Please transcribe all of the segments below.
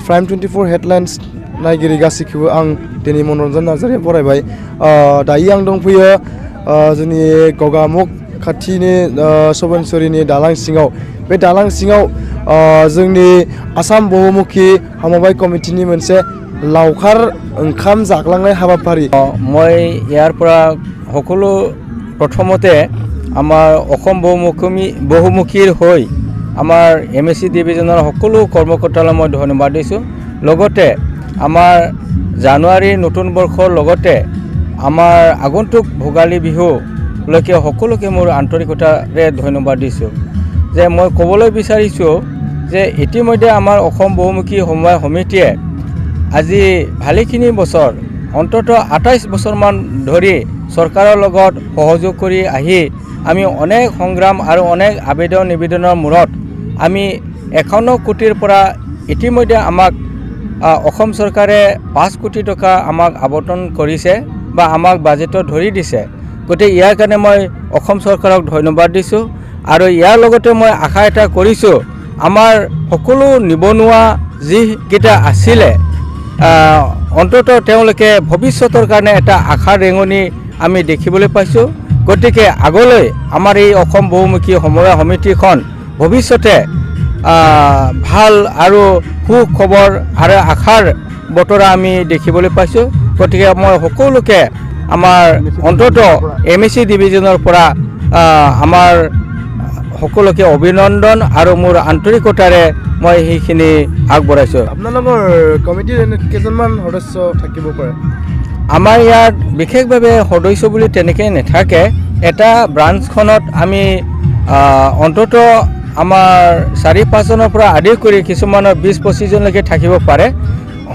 Prime 24 headlines नायगिरि गासिखौबो आं दिनै मनरन्जन नार्जारिया फरायबाय दायो आं दंफैयो जोंनि गगामुख खाथिनि सबनसरिनि दालां सिङाव बे दालां सिङाव जोंनि आसाम बहुमुखी हामबाय कमिटिनि मोनसे लावखार ओंखाम जाग्लांनाय हाबाफारि মই ইয়াৰ পৰা সকলো প্ৰথমতে আমাৰ অসম বহুমুখীৰ হৈ আমাৰ MSC ডিভিজনৰ সকলো কৰ্মকৰ্তালৈ মই ধন্যবাদ দিছোঁ লগতে আমাৰ জানুৱাৰী নতুন বৰ্ষৰ লগতে আমাৰ আগন্তুক ভোগালী বিহুলৈকে সকলোকে মোৰ আন্তৰিকতাৰে ধন্যবাদ দিছোঁ যে মই ক'বলৈ বিচাৰিছোঁ যে ইতিমধ্যে আমাৰ অসম বহুমুখী সমবায় সমিতিয়ে আজি ভালেখিনি বছৰ অন্তত 28 বছৰমান ধৰি চৰকাৰৰ লগত সহযোগ কৰি আহি আমি অনেক সংগ্ৰাম আৰু অনেক আবেদন নিবেদনৰ মূৰত আমি 51 কোটিৰ পৰা ইতিমধ্যে আমাক অসম চৰকাৰে 5 কোটি টকা আমাক আবণ্টন কৰিছে বা আমাক বাজেটত ধৰি দিছে গতিকে ইয়াৰ কাৰণে মই অসম চৰকাৰক ধন্যবাদ দিছোঁ আৰু ইয়াৰ লগতে মই আশা এটা কৰিছোঁ আমাৰ সকলো নিবনুৱা যিকেইটা আছিলে অন্তত তেওঁলোকে ভৱিষ্যতৰ কাৰণে এটা আশাৰ ৰেঙনি আমি দেখিবলৈ পাইছোঁ গতিকে আগলৈ আমাৰ এই অসম বহুমুখী সমবায় সমিতিখন ভৱিষ্যতে ভাল আৰু সুখবৰ আৰু আশাৰ বতৰা আমি দেখিবলৈ পাইছোঁ গতিকে মই সকলোকে আমাৰ অন্তত MSC ডিভিজনৰ পৰা আমাৰ সকলোকে অভিনন্দন আৰু মোৰ আন্তৰিকতাৰে মই সেইখিনি আগবঢ়াইছোঁ আপোনালোকৰ কমিটিৰ কেইজনমান সদস্য থাকিব পাৰে আমাৰ ইয়াত বিশেষভাৱে সদস্য বুলি তেনেকৈ নাথাকে এটা ব্ৰাঞ্চখনত আমি অন্তত আমাৰ 4-5 জনৰ পৰা আদি কৰি কিছুমানৰ 20-25 জনলৈকে থাকিব পাৰে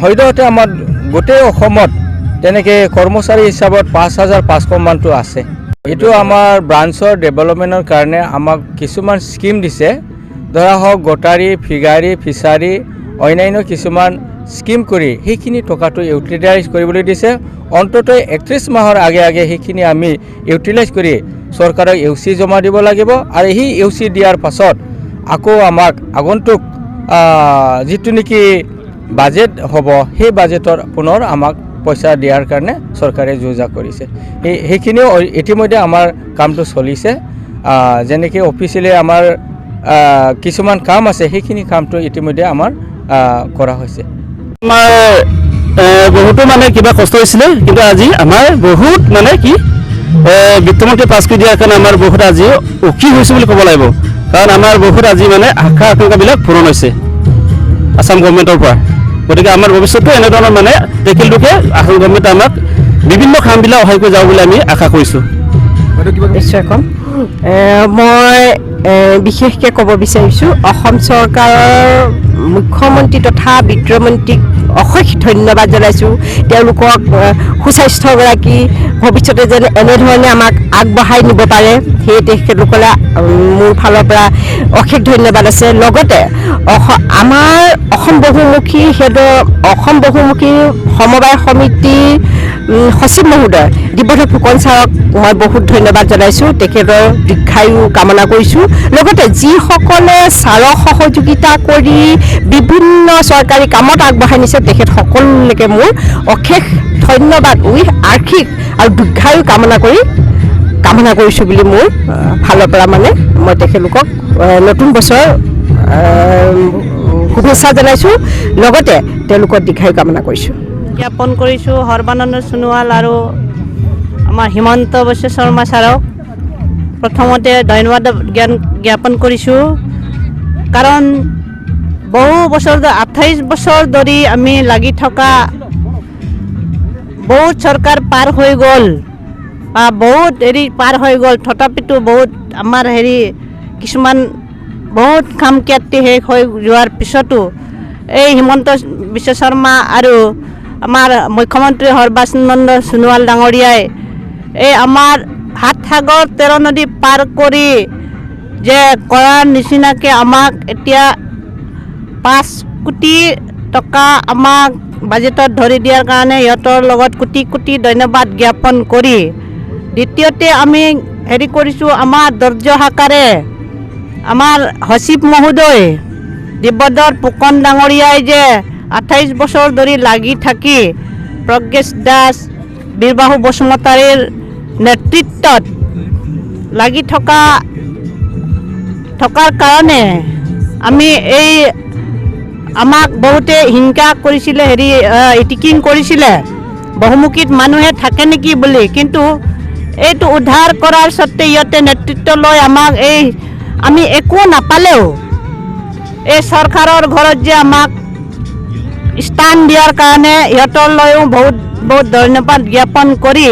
সদ্যহতে আমাৰ গোটেই অসমত তেনেকৈ কৰ্মচাৰী হিচাপত 5,500 মানটো আছে এইটো আমাৰ ব্ৰাঞ্চৰ ডেভেলপমেণ্টৰ কাৰণে আমাক কিছুমান স্কিম দিছে ধৰা হওক গটাৰী ফিগাৰী ফিচাৰী অন্যান্য কিছুমান স্কিম কৰি সেইখিনি টকাটো ইউটিলাইজ কৰিবলৈ দিছে অন্তত 31 মাহৰ আগে আগে সেইখিনি আমি ইউটিলাইজ কৰি চৰকাৰক UC জমা দিব লাগিব আৰু সেই UC দিয়াৰ পাছত আকৌ আমাক আগন্তুক যিটো নেকি বাজেট হ'ব সেই বাজেটৰ পুনৰ আমাক পইচা দিয়াৰ কাৰণে চৰকাৰে যোজা কৰিছে সেইখিনিও ইতিমধ্যে আমাৰ কামটো চলিছে যেনেকৈ অফিচিয়েলি আমাৰ কিছুমান কাম আছে সেইখিনি কামটো ইতিমধ্যে আমাৰ কৰা হৈছে আমাৰ বহুতো মানে কিবা কষ্ট হৈছিলে কিন্তু আজি আমাৰ বহুত মানে কি বিত্তমন্ত্ৰী পাছ কৰি দিয়াৰ কাৰণে আমাৰ বহুত আজি সুখী হৈছোঁ বুলি ক'ব লাগিব কাৰণ আমাৰ বহুত আজি মানে আশা আকাংক্ষাবিলাক পূৰণ হৈছে আসাম গভৰ্ণমেণ্টৰ পৰা গতিকে আমাৰ ভৱিষ্যতে এনেধৰণৰ মানে টেকেলটোকে আসাম গভৰ্ণমেণ্টে আমাক বিভিন্ন কামবিলাক সহায় কৰি যাব বুলি আমি আশা কৰিছোঁ নিশ্চয় ক'ম মই বিশেষকৈ ক'ব বিচাৰিছোঁ অসম চৰকাৰৰ মুখ্যমন্ত্ৰী তথা বিত্তমন্ত্ৰীক অশেষ ধন্যবাদ জনাইছোঁ তেওঁলোকক সুস্বাস্থ্যগৰাকী ভৱিষ্যতে যেন এনেধৰণে আমাক আগবঢ়াই নিব পাৰে সেই তেখেতলোকলৈ মোৰ ফালৰ পৰা অশেষ ধন্যবাদ আছে লগতে আমাৰ অসম বহুমুখী সমবায় সমিতিৰ সচিব মহোদয় দিব্যধৰ ফুকন ছাৰক মই বহুত ধন্যবাদ জনাইছোঁ তেখেতৰ দীৰ্ঘায়ু কামনা কৰিছোঁ লগতে যিসকলে ছাৰক সহযোগিতা কৰি বিভিন্ন চৰকাৰী কামত আগবঢ়াই নিছে তেখেত সকলোলৈকে মোৰ অশেষ ধন্যবাদ আৰ্থিক আৰু দীৰ্ঘায়ু কামনা কৰিছোঁ বুলি মোৰ ফালৰ পৰা মানে মই তেখেতলোকক নতুন বছৰ শুভেচ্ছা জনাইছোঁ লগতে তেওঁলোকৰ দীৰ্ঘায়ু কামনা কৰিছোঁ জ্ঞাপন কৰিছোঁ সৰ্বানন্দ সোণোৱাল আৰু আমাৰ হিমন্ত বিশ্ব শৰ্মা ছাৰক প্ৰথমতে ধন্যবাদ জ্ঞাপন কৰিছোঁ কাৰণ বহু বছৰ 28 বছৰ ধৰি আমি লাগি থকা বহুত চৰকাৰ পাৰ হৈ গ'ল বা বহুত পাৰ হৈ গ'ল তথাপিতো বহুত আমাৰ কিছুমান বহুত কাম কাটি শেষ হৈ যোৱাৰ পিছতো এই হিমন্ত বিশ্ব শৰ্মা আৰু আমাৰ মুখ্যমন্ত্ৰী সৰ্বানন্দ সোণোৱাল ডাঙৰীয়াই এই আমাৰ হাত সাগৰ 13 নদী পাৰ কৰি যে কৰাৰ নিচিনাকৈ আমাক এতিয়া 5 কোটি টকা আমাক বাজেটত ধৰি দিয়াৰ কাৰণে ইহঁতৰ লগত কোটি কোটি ধন্যবাদ জ্ঞাপন কৰি দ্বিতীয়তে আমি কৰিছোঁ আমাৰ ধৈৰ্য সাকাৰে আমাৰ সচিব মহোদয় দিব্যধৰ ফুকন ডাঙৰীয়াই যে 28 বছৰ ধৰি লাগি থাকি প্ৰজ্ঞেশ দাস বীৰবাহু বসুমতাৰীৰ নেতৃত্বত লাগি থকাৰ কাৰণে আমি এই আমাক বহুতে হিংসা কৰিছিলে ইটিকিং কৰিছিলে বহুমুখীত মানুহে থাকে নেকি বুলি কিন্তু এইটো উদ্ধাৰ কৰাৰ সত্ত্বে ইহঁতে নেতৃত্ব লৈ আমাক আমি একো নাপালেও এই চৰকাৰৰ ঘৰত যে আমাক স্থান দিয়াৰ কাৰণে ইহঁতলৈও বহুত বহুত ধন্যবাদ জ্ঞাপন কৰি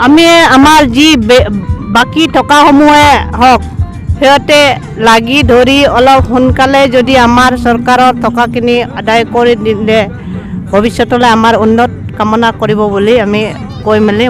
আমি আমাৰ যি বাকী থকাসমূহে হওক সিহঁতে লাগি ধৰি অলপ সোনকালে যদি আমাৰ চৰকাৰৰ টকাখিনি আদায় কৰি দিলে ভৱিষ্যতলৈ আমাৰ উন্নত কামনা কৰিব বুলি আমি কৈ মেলি